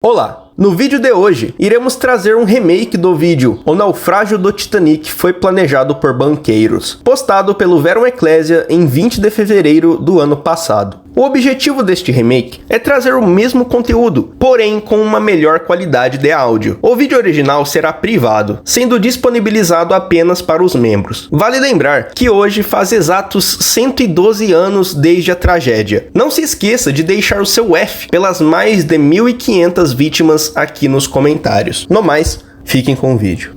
Olá! No vídeo de hoje, iremos trazer um remake do vídeo O Naufrágio do Titanic foi planejado por banqueiros, postado pelo Verum Ecclesia em 20 de fevereiro do ano passado. O objetivo deste remake é trazer o mesmo conteúdo, porém com uma melhor qualidade de áudio. O vídeo original será privado, sendo disponibilizado apenas para os membros. Vale lembrar que hoje faz exatos 112 anos desde a tragédia. Não se esqueça de deixar o seu F pelas mais de 1.500 vítimas aqui nos comentários. No mais, fiquem com o vídeo.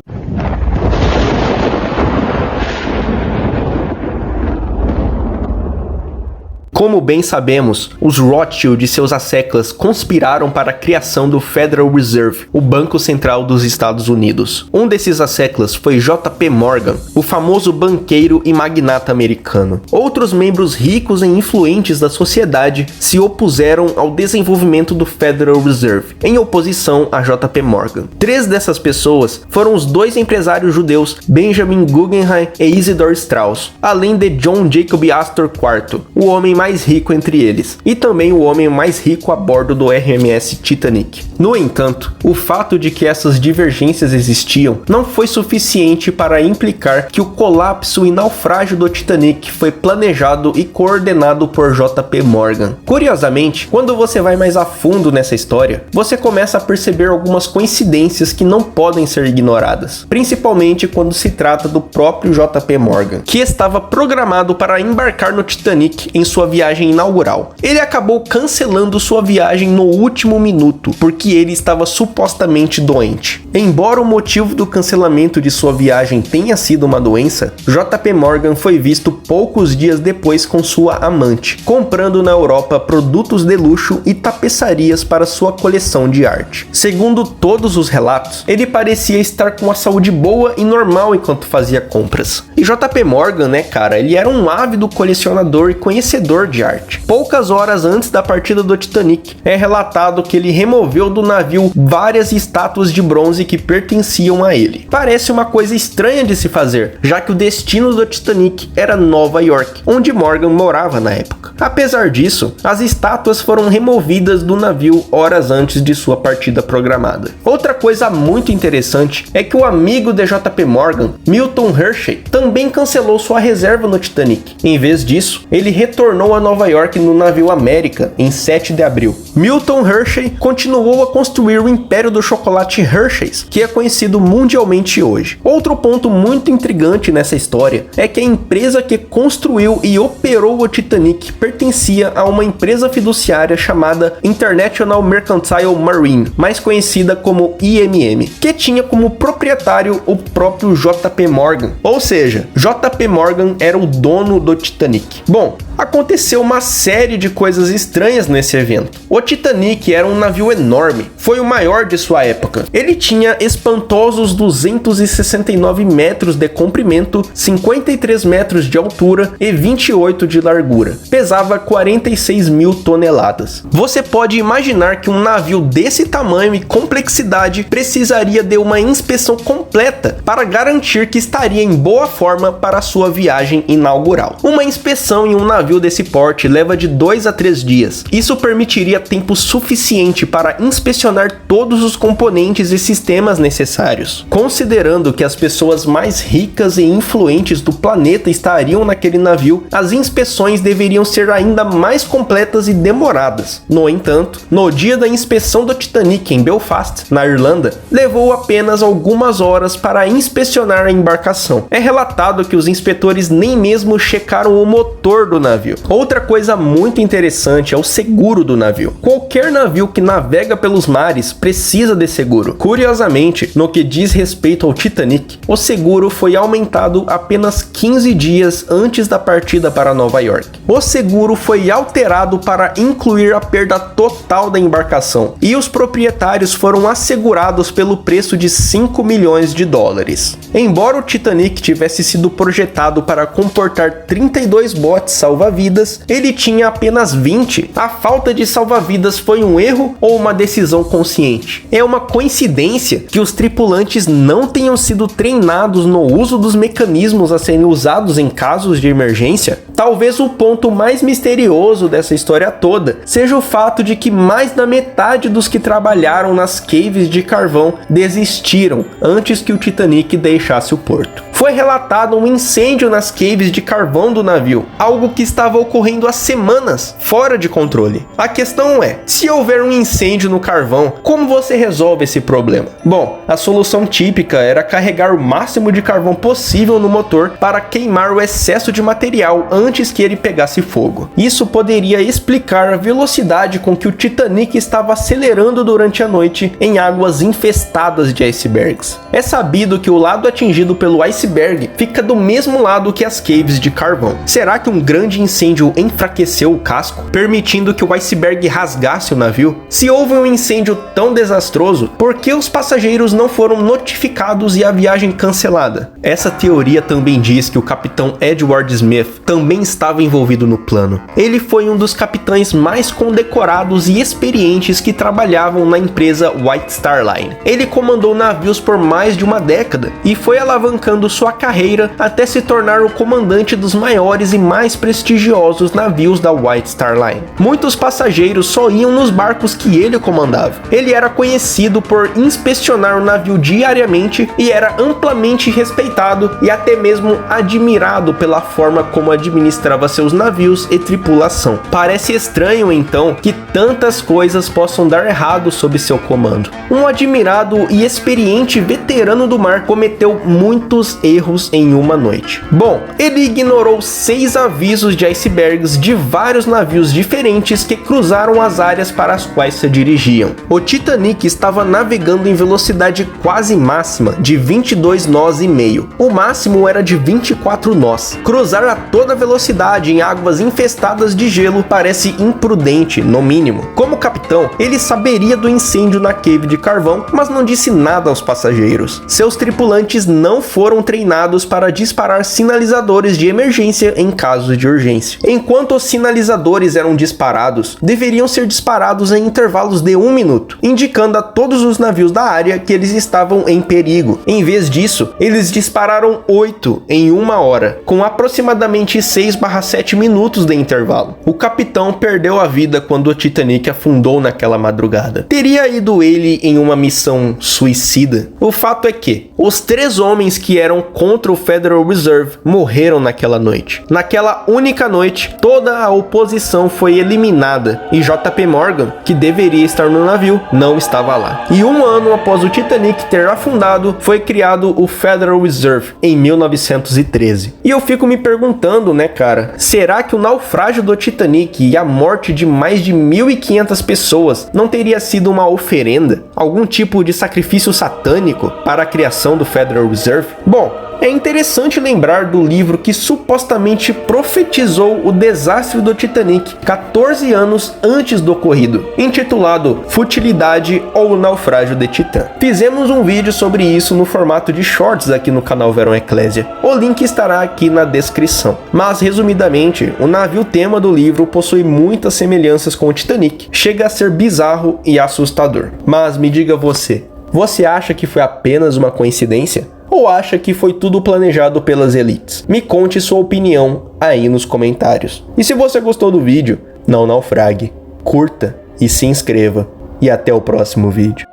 Como bem sabemos, os Rothschild e seus asseclas conspiraram para a criação do Federal Reserve, o Banco Central dos Estados Unidos. Um desses asseclas foi J.P. Morgan, o famoso banqueiro e magnata americano. Outros membros ricos e influentes da sociedade se opuseram ao desenvolvimento do Federal Reserve, em oposição a J.P. Morgan. Três dessas pessoas foram os dois empresários judeus Benjamin Guggenheim e Isidor Straus, além de John Jacob Astor IV, o homem mais rico entre eles, e também o homem mais rico a bordo do RMS Titanic. No entanto, o fato de que essas divergências existiam não foi suficiente para implicar que o colapso e naufrágio do Titanic foi planejado e coordenado por J.P. Morgan. Curiosamente, quando você vai mais a fundo nessa história, você começa a perceber algumas coincidências que não podem ser ignoradas, principalmente quando se trata do próprio J.P. Morgan, que estava programado para embarcar no Titanic em sua viagem inaugural. Ele acabou cancelando sua viagem no último minuto, porque ele estava supostamente doente. Embora o motivo do cancelamento de sua viagem tenha sido uma doença, J.P. Morgan foi visto poucos dias depois com sua amante, comprando na Europa produtos de luxo e tapeçarias para sua coleção de arte. Segundo todos os relatos, ele parecia estar com a saúde boa e normal enquanto fazia compras. E J.P. Morgan, ele era um ávido colecionador e conhecedor de arte. Poucas horas antes da partida do Titanic, é relatado que ele removeu do navio várias estátuas de bronze que pertenciam a ele. Parece uma coisa estranha de se fazer, já que o destino do Titanic era Nova York, onde Morgan morava na época. Apesar disso, as estátuas foram removidas do navio horas antes de sua partida programada. Outra coisa muito interessante é que o amigo de J.P. Morgan, Milton Hershey, também cancelou sua reserva no Titanic. Em vez disso, ele retornou a Nova York no navio América em 7 de abril. Milton Hershey continuou a construir o império do chocolate Hershey's, que é conhecido mundialmente hoje. Outro ponto muito intrigante nessa história é que a empresa que construiu e operou o Titanic pertencia a uma empresa fiduciária chamada International Mercantile Marine, mais conhecida como IMM, que tinha como proprietário o próprio J.P. Morgan. Ou seja, J.P. Morgan era o dono do Titanic. Bom, aconteceu uma série de coisas estranhas nesse evento. O Titanic era um navio enorme, foi o maior de sua época. Ele tinha espantosos 269 metros de comprimento, 53 metros de altura e 28 de largura. Pesava 46 mil toneladas. Você pode imaginar que um navio desse tamanho e complexidade precisaria de uma inspeção completa para garantir que estaria em boa forma para a sua viagem inaugural. Uma inspeção em um navio desse porte leva de 2 a 3 dias. Isso permitiria tempo suficiente para inspecionar todos os componentes e sistemas necessários. Considerando que as pessoas mais ricas e influentes do planeta estariam naquele navio, as inspeções deveriam ser ainda mais completas e demoradas. No entanto, no dia da inspeção do Titanic em Belfast, na Irlanda, levou apenas algumas horas para inspecionar a embarcação. É relatado que os inspetores nem mesmo checaram o motor do navio. Outra coisa muito interessante é o seguro do navio. Qualquer navio que navega pelos mares precisa de seguro. Curiosamente, no que diz respeito ao Titanic, o seguro foi aumentado apenas 15 dias antes da partida para Nova York. O seguro foi alterado para incluir a perda total da embarcação, e os proprietários foram assegurados pelo preço de 5 milhões de dólares. Embora o Titanic tivesse sido projetado para comportar 32 botes salva-vidas, ele tinha apenas 20. A falta de salva-vidas foi um erro ou uma decisão consciente? É uma coincidência que os tripulantes não tenham sido treinados no uso dos mecanismos a serem usados em casos de emergência? Talvez o ponto mais misterioso dessa história toda seja o fato de que mais da metade dos que trabalharam nas caves de carvão desistiram antes que o Titanic deixasse o porto. Foi relatado um incêndio nas caves de carvão do navio, algo que estava ocorrendo há semanas, fora de controle. A questão é, se houver um incêndio no carvão, como você resolve esse problema? Bom, a solução típica era carregar o máximo de carvão possível no motor para queimar o excesso de material antes que ele pegasse fogo. Isso poderia explicar a velocidade com que o Titanic estava acelerando durante a noite em águas infestadas de icebergs. É sabido que o lado atingido pelo iceberg fica do mesmo lado que as caves de carvão. Será que um grande incêndio enfraqueceu o casco, permitindo que o iceberg rasgasse o navio? Se houve um incêndio tão desastroso, por que os passageiros não foram notificados e a viagem cancelada? Essa teoria também diz que o capitão Edward Smith também estava envolvido no plano. Ele foi um dos capitães mais condecorados e experientes que trabalhavam na empresa White Star Line. Ele comandou navios por mais de uma década e foi alavancando sua carreira até se tornar o comandante dos maiores e mais prestigiosos navios da White Star Line. Muitos passageiros só iam nos barcos que ele comandava. Ele era conhecido por inspecionar o navio diariamente e era amplamente respeitado e até mesmo admirado pela forma como administrava seus navios e tripulação. Parece estranho então que tantas coisas possam dar errado sob seu comando. Um admirado e experiente veterano do mar cometeu muitos erros em uma noite. Bom, ele ignorou 6 avisos de icebergs de vários navios diferentes que cruzaram as áreas para as quais se dirigiam. O Titanic estava navegando em velocidade quase máxima de 22 nós e meio. O máximo era de 24 nós. Cruzar a toda velocidade em águas infestadas de gelo parece imprudente, no mínimo. Como capitão, ele saberia do incêndio na cave de carvão, mas não disse nada aos passageiros. Seus tripulantes não foram treinados para disparar sinalizadores de emergência em casos de urgência. Enquanto os sinalizadores eram disparados, deveriam ser disparados em intervalos de 1 minuto, indicando a todos os navios da área que eles estavam em perigo. Em vez disso, eles dispararam 8 em 1 hora, com aproximadamente 6/7 minutos de intervalo. O capitão perdeu a vida quando o Titanic afundou naquela madrugada. Teria ido ele em uma missão suicida? O fato é que os 3 homens que eram contra o Federal Reserve morreram naquela noite. Naquela única noite, toda a oposição foi eliminada e JP Morgan, que deveria estar no navio, não estava lá. E 1 ano após o Titanic ter afundado, foi criado o Federal Reserve em 1913. E eu fico me perguntando, né, cara, será que o naufrágio do Titanic e a morte de mais de 1.500 pessoas não teria sido uma oferenda? Algum tipo de sacrifício satânico para a criação do Federal Reserve? Bom, é interessante lembrar do livro que supostamente profetizou o desastre do Titanic 14 anos antes do ocorrido, intitulado Futilidade ou o Naufrágio de Titã. Fizemos um vídeo sobre isso no formato de shorts aqui no canal Verão Eclésia. O link estará aqui na descrição. Mas, resumidamente, o navio tema do livro possui muitas semelhanças com o Titanic. Chega a ser bizarro e assustador. Mas me diga você acha que foi apenas uma coincidência? Ou acha que foi tudo planejado pelas elites? Me conte sua opinião aí nos comentários. E se você gostou do vídeo, não naufrague, curta e se inscreva. E até o próximo vídeo.